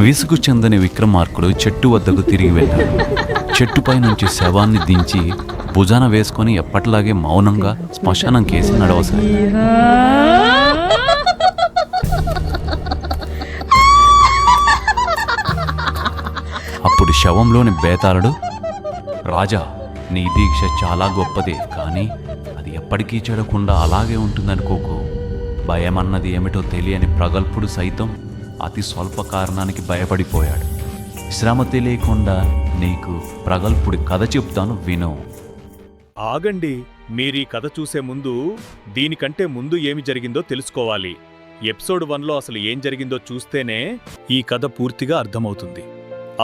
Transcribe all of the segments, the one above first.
విసుగు చెందని విక్రమార్కుడు చెట్టు వద్దకు తిరిగి వెళ్ళాడు. చెట్టుపై నుంచి శవాన్ని దించి భుజాన వేసుకొని ఎప్పటిలాగే మౌనంగా శ్మశానం కేసి నడవసాగి. అప్పుడు శవంలోని బేతాళుడు, రాజా, నీ దీక్ష చాలా గొప్పదే, కానీ అది ఎప్పటికీ చెడకుండా అలాగే ఉంటుందనుకోకు. భయమన్నది ఏమిటో తెలియని ప్రగల్భుడు సైతం అతి స్వల్ప కారణానికి భయపడిపోయాడు. శ్రమ తెలియకుండా నీకు ప్రగల్భుడి కథ చెప్తాను, విను. ఆగండి, మీరీ కథ చూసే ముందు దీనికంటే ముందు ఏమి జరిగిందో తెలుసుకోవాలి. ఎపిసోడ్ 1లో అసలు ఏం జరిగిందో చూస్తేనే ఈ కథ పూర్తిగా అర్థమవుతుంది.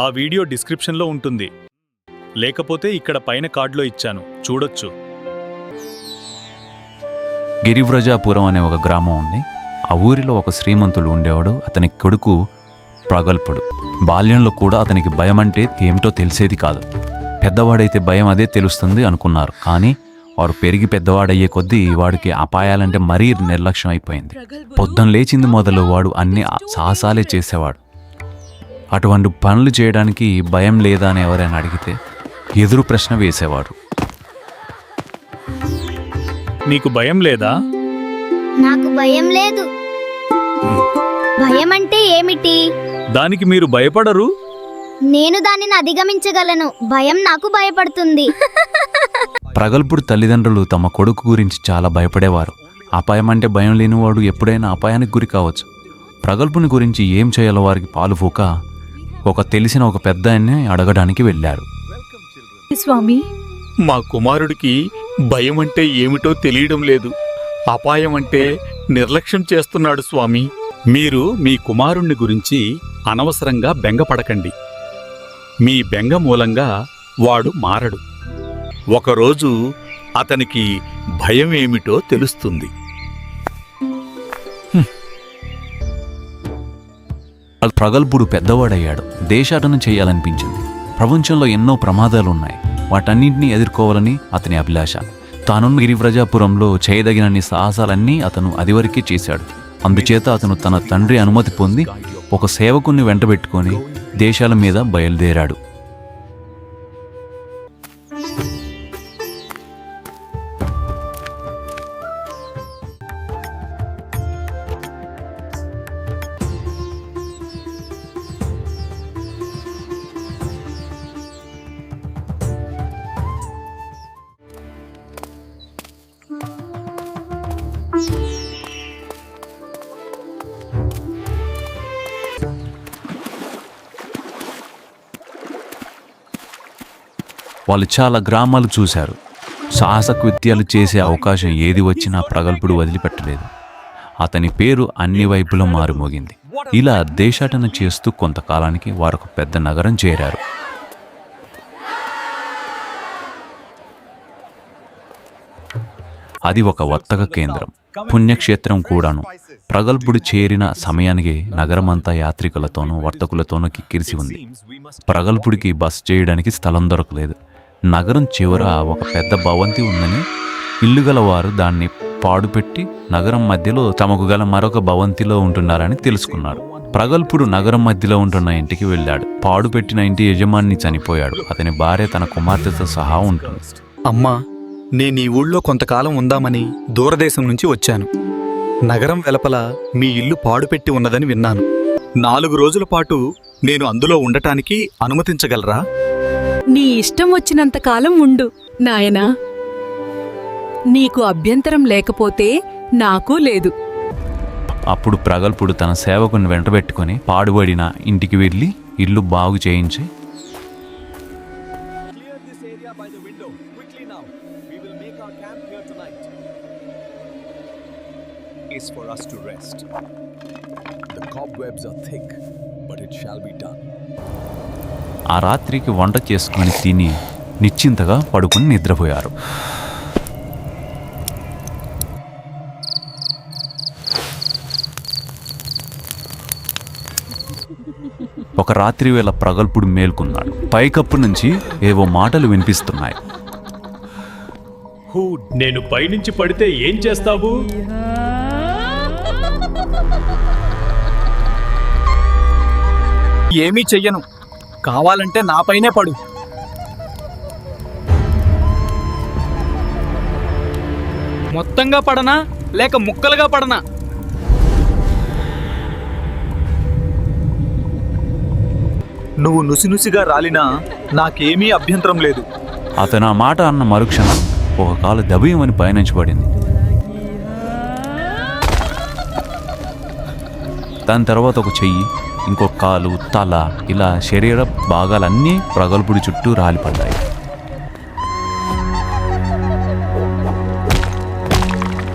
ఆ వీడియో డిస్క్రిప్షన్లో ఉంటుంది, లేకపోతే ఇక్కడ పైన కార్డులో ఇచ్చాను, చూడొచ్చు. గిరివ్రజాపురం అనే ఒక గ్రామం ఉంది. ఆ ఊరిలో ఒక శ్రీమంతుడు ఉండేవాడు. అతని కొడుకు ప్రగల్భుడు. బాల్యంలో కూడా అతనికి భయం అంటే ఏమిటో తెలిసేది కాదు. పెద్దవాడైతే భయం అదే తెలుస్తుంది అనుకున్నారు. కానీ వాడు పెరిగి పెద్దవాడయ్యే కొద్దీ వాడికి అపాయాలంటే మరీ నిర్లక్ష్యం అయిపోయింది. పొద్దున లేచింది మొదలు వాడు అన్ని సాహసాలే చేసేవాడు. అటువంటి పనులు చేయడానికి భయం లేదా అని ఎవరైనా అడిగితే ఎదురు ప్రశ్న వేసేవాడు. నీకు భయం లేదా? నాకు భయం లేదు. భయం అంటే ఏమిటి? దానికి మీరు భయపడరు? నేను దానిని అధిగమించగలను. భయం నాకు భయపడుతుంది. ప్రగల్భుడు తల్లిదండ్రులు తమ కొడుకు గురించి చాలా భయపడేవారు. అపాయం అంటే భయం లేనివాడు ఎప్పుడైనా అపాయానికి గురి కావచ్చు. ప్రగల్భుని గురించి ఏం చేయాలో వారికి పాలుపోక తెలిసిన ఒక పెద్ద ఆయన్ని అడగడానికి వెళ్ళారు. స్వామి, మా కుమారుడికి భయం అంటే ఏమిటో తెలియడం లేదు. అపాయం అంటే నిర్లక్ష్యం చేస్తున్నాడు స్వామి. మీరు మీ కుమారుణ్ణి గురించి అనవసరంగా బెంగపడకండి. మీ బెంగ మూలంగా వాడు మారడు. ఒకరోజు అతనికి భయం ఏమిటో తెలుస్తుంది. ప్రగల్భుడు పెద్దవాడయ్యాడు. దేశాటన చేయాలనిపించింది. ప్రపంచంలో ఎన్నో ప్రమాదాలున్నాయి. వాటన్నింటినీ ఎదుర్కోవాలని అతని అభిలాష. తానున్న గిరివ్రజాపురంలో చేయదగినన్ని సాహసాలన్నీ అతను అదివరకే చేశాడు. అందుచేత అతను తన తండ్రి అనుమతి పొంది ఒక సేవకుణ్ణి వెంటబెట్టుకొని దేశాల మీద బయలుదేరాడు. వాళ్ళు చాలా గ్రామాలు చూశారు. సాహసకృత్యాలు చేసే అవకాశం ఏది వచ్చినా ప్రగల్భుడు వదిలిపెట్టలేదు. అతని పేరు అన్ని వైపులా మారుమోగింది. ఇలా దేశాటన చేస్తూ కొంతకాలానికి వారొక పెద్ద నగరం చేరారు. అది ఒక వర్తక కేంద్రం, పుణ్యక్షేత్రం కూడాను. ప్రగల్భుడు చేరిన సమయానికి నగరమంతా యాత్రికులతోనూ వర్తకులతోనూ కిక్కిరిసి ఉంది. ప్రగల్భుడికి బస చేయడానికి స్థలం దొరకలేదు. నగరం చివర ఒక పెద్ద భవంతి ఉందని ఇల్లు వారు దాన్ని పాడుపెట్టి నగరం మధ్యలో తమకు గల మరొక భవంతిలో ఉంటున్నారని తెలుసుకున్నాడు. ప్రగల్భుడు నగరం మధ్యలో ఉంటున్న ఇంటికి వెళ్ళాడు. పాడుపెట్టిన ఇంటి యజమాని చనిపోయాడు. అతని భార్య తన కుమార్తెతో సహా ఉంటుంది. అమ్మా, నేను ఈ ఊళ్ళో కొంతకాలం ఉందామని దూరదేశం నుంచి వచ్చాను. నగరం వెలుపల మీ ఇల్లు పాడుపెట్టి ఉన్నదని విన్నాను. 4 రోజుల పాటు నేను అందులో ఉండటానికి అనుమతించగలరా? నీ ఇష్టం వచ్చినంత కాలం ఉండు నాయనా. నీకు అభ్యంతరం లేకపోతే నాకు లేదు. అప్పుడు ప్రగల్భుడు తన సేవకుని వెంటబెట్టుకుని పాడుబడిన ఇంటికి వెళ్ళి ఇల్లు బాగు చేయించి, for us to rest. The cobwebs are thick, but it shall be done. ఆ రాత్రికి వంట చేసుకుని తిని నిశ్చింతగా పడుకుని నిద్రపోయారు. ఒక రాత్రి వేళ ప్రగల్భుడు మేల్కొన్నాడు. పైకప్పు నుంచి ఏవో మాటలు వినిపిస్తున్నాయి. నేను పైనుంచి పడితే ఏం చేస్తావు? ఏమీ చెయ్యను. కావాలంటే నాపైనే పడు. మొత్తంగా పడనా లేక ముక్కలుగా పడనా? నువ్వు నుసినుసిగా రాలినా నాకేమీ అభ్యంతరం లేదు. అతను ఆ మాట అన్న మరుక్షణం ఒక కాలు దబీయమని పైనుంచి పడింది. దాని తర్వాత ఒక చెయ్యి, ఇంకొక కాలు, తల, ఇలా శరీర భాగాలన్నీ ప్రగల్భుడి చుట్టూ రాలిపడ్డాయి.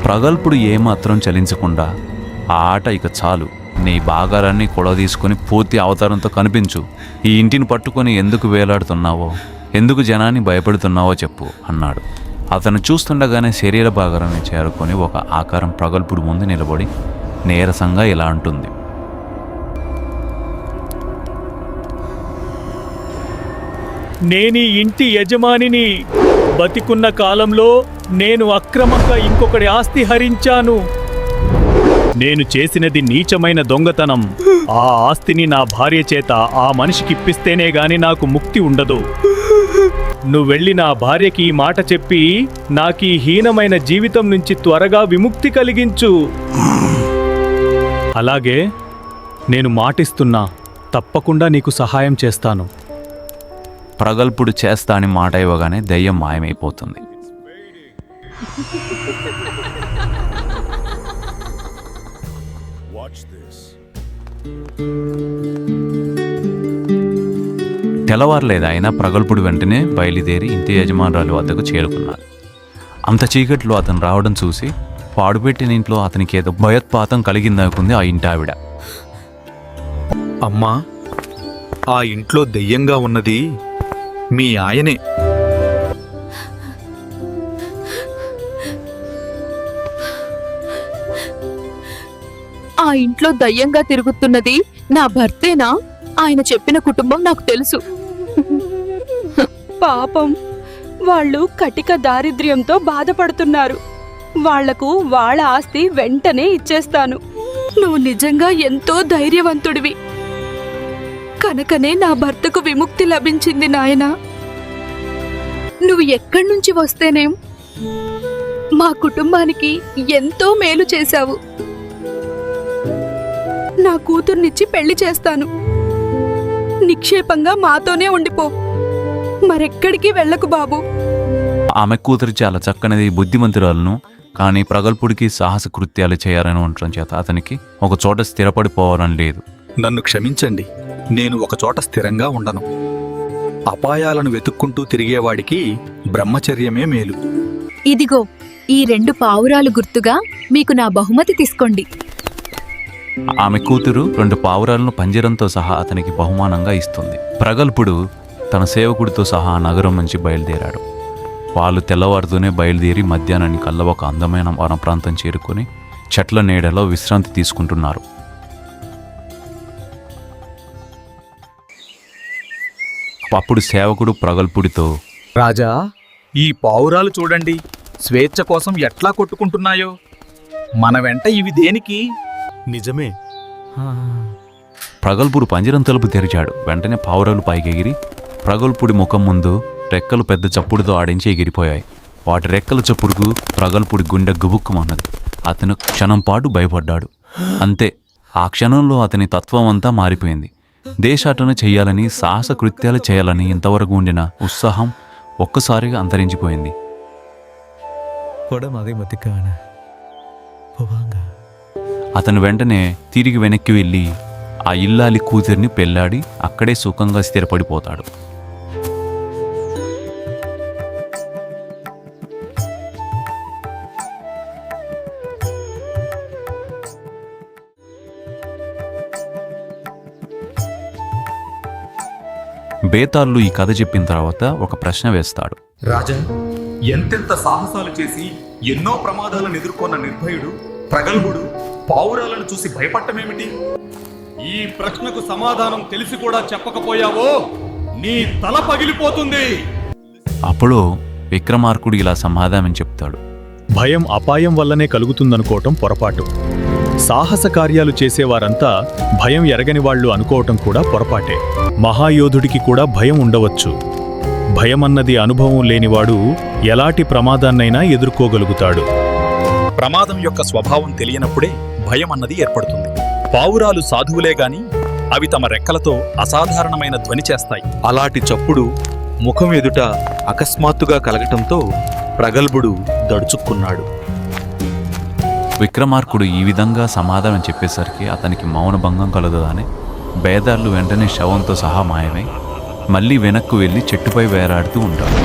ప్రగల్భుడు ఏమాత్రం చలించకుండా, ఆ ఆట ఇక చాలు, నీ భాగాలన్నీ కొడదీసుకుని పూర్తి అవతారంతో కనిపించు. ఈ ఇంటిని పట్టుకొని ఎందుకు వేలాడుతున్నావో, ఎందుకు జనాన్ని భయపెడుతున్నావో చెప్పు అన్నాడు. అతను చూస్తుండగానే శరీర భాగాన్ని చేరుకొని ఒక ఆకారం ప్రగల్భుడు ముందు నిలబడి నీరసంగా ఇలా అంటుంది. నేనీ ఇంటి యజమానిని. బతికున్న కాలంలో నేను అక్రమంగా ఇంకొకటి ఆస్తి హరించాను. నేను చేసినది నీచమైన దొంగతనం. ఆ ఆస్తిని నా భార్య చేత ఆ మనిషికిప్పిస్తేనే గాని నాకు ముక్తి ఉండదు. నువ్వెళ్ళి నా భార్యకి ఈ మాట చెప్పి నాకీ హీనమైన జీవితం నుంచి త్వరగా విముక్తి కలిగించు. అలాగే నేను మాటిస్తున్నా, తప్పకుండా నీకు సహాయం చేస్తాను. ప్రగల్భుడు చేస్తా అని మాట ఇవ్వగానే దెయ్యం మాయమైపోతుంది. Watch this. తెల్లవారలేదు, అయినా ప్రగల్భుడు వెంటనే బయలుదేరి ఇంటి యజమానురాలి వద్దకు చేరుకున్నాడు. అంత చీకట్లో అతను రావడం చూసి పాడుపెట్టిన ఇంట్లో అతనికి ఏదో భయోత్పాతం కలిగిందనుకుంది ఆ ఇంటి ఆవిడ. అమ్మా, ఆ ఇంట్లో దెయ్యంగా ఉన్నది మీ ఆయనే. ఆ ఇంట్లో దయ్యంగా తిరుగుతున్నది నా భర్తేనా? ఆయన చెప్పిన కుటుంబం నాకు తెలుసు. పాపం, వాళ్ళు కటిక దారిద్ర్యంతో బాధపడుతున్నారు. వాళ్లకు వాళ్ళ ఆస్తి వెంటనే ఇచ్చేస్తాను. నువ్వు నిజంగా ఎంతో ధైర్యవంతుడివి. కనుకనే నా భర్తకు విముక్తి లభించింది నాయనా. నువ్వు ఎక్కడి నుంచి వస్తేనేం మా కుటుంబానికి ఎంతో మేలు చేశావు. నా కూతుర్నిచ్చి పెళ్లి చేస్తాను. నిక్షేపంగా మాతోనే ఉండిపో. మరెక్కడికి వెళ్ళకు బాబు. ఆమె కూతురు చాలా చక్కనిది, బుద్ధిమంతురాలను. కానీ ప్రగల్భుడికి సాహస కృత్యాలు చేయాలని ఉండటం చేత అతనికి ఒక చోట స్థిరపడిపోవాలని లేదు. నన్ను క్షమించండి, నేను ఒకచోట స్థిరంగా ఉండను. అపాయాలను వెతుక్కుంటూ తిరిగేవాడికి బ్రహ్మచర్యమే మేలు. ఇదిగో ఈ 2 పావురాలు గుర్తుగా మీకు నా బహుమతి తీసుకోండి. ఆమె కూతురు 2 పావురాలను పంజరంతో సహా అతనికి బహుమానంగా ఇస్తుంది. ప్రగల్భుడు తన సేవకుడితో సహా నగరం నుంచి బయలుదేరాడు. వాళ్ళు తెల్లవారుతూనే బయలుదేరి మధ్యాహ్నానికల్లా ఒక అందమైన వన ప్రాంతం చేరుకొని చెట్ల నీడలో విశ్రాంతి తీసుకుంటున్నారు. అప్పుడు సేవకుడు ప్రగల్భుడితో, రాజా, ఈ పావురాలు చూడండి, స్వేచ్ఛ కోసం ఎట్లా కొట్టుకుంటున్నాయో. మన వెంట ఇవి దేనికి? నిజమే. ప్రగల్భుడు పంజరం తలుపు తెరిచాడు. వెంటనే పావురాలు పైకెగిరి ప్రగల్భుడి ముఖం ముందు రెక్కలు పెద్ద చప్పుడుతో ఆడించి ఎగిరిపోయాయి. వాటి రెక్కల చప్పుడుకు ప్రగల్భుడి గుండె గుబుక్కుమన్నది. అతను క్షణం పాటు భయపడ్డాడు. అంతే, ఆ క్షణంలో అతని తత్వం అంతా మారిపోయింది. దేశాటన చేయాలని, సాహస కృత్యాలు చేయాలని ఇంతవరకు ఉండిన ఉత్సాహం ఒక్కసారిగా అంతరించిపోయింది. అతను వెంటనే తిరిగి వెనక్కి వెళ్ళి ఆ ఇల్లాలి కూతురిని పెళ్లాడి అక్కడే సుఖంగా స్థిరపడిపోతాడు. బేతాళుడు ఈ కథ చెప్పిన తర్వాత ఒక ప్రశ్న వేస్తాడు. రాజా, ఎంతెంత సాహసాలు చేసి ఎన్నో ప్రమాదాలను ఎదుర్కొన్న నిర్భయుడు ప్రగల్భుడు పావురాలను చూసి భయపడటమేమిటి? ఈ ప్రశ్నకు సమాధానం తెలిసి కూడా చెప్పకపోయావో నీ తల పగిలిపోతుంది. అప్పుడు విక్రమార్కుడు ఇలా సమాధానం చెప్తాడు. భయం అపాయం వల్లనే కలుగుతుందనుకోవటం పొరపాటు. సాహస కార్యాలు చేసేవారంతా భయం ఎరగని వాళ్ళు అనుకోవటం కూడా పొరపాటే. మహాయోధుడికి కూడా భయం ఉండవచ్చు. భయమన్నది అనుభవం లేనివాడు ఎలాంటి ప్రమాదాన్నైనా ఎదుర్కోగలుగుతాడు. ప్రమాదం యొక్క స్వభావం తెలియనప్పుడే భయం అన్నది ఏర్పడుతుంది. పావురాలు సాధువులే గాని అవి తమ రెక్కలతో అసాధారణమైన ధ్వని చేస్తాయి. అలాంటి చప్పుడు ముఖం ఎదుట అకస్మాత్తుగా కలగటంతో ప్రగల్భుడు దడుచుక్కున్నాడు. విక్రమార్కుడు ఈ విధంగా సమాధానం చెప్పేసరికి అతనికి మౌనభంగం కలుగుదానే బేదార్లు వెంటనే శవంతో సహా మాయమై మళ్ళీ వెనక్కు వెళ్ళి చెట్టుపై వేలాడుతూ ఉంటాడు.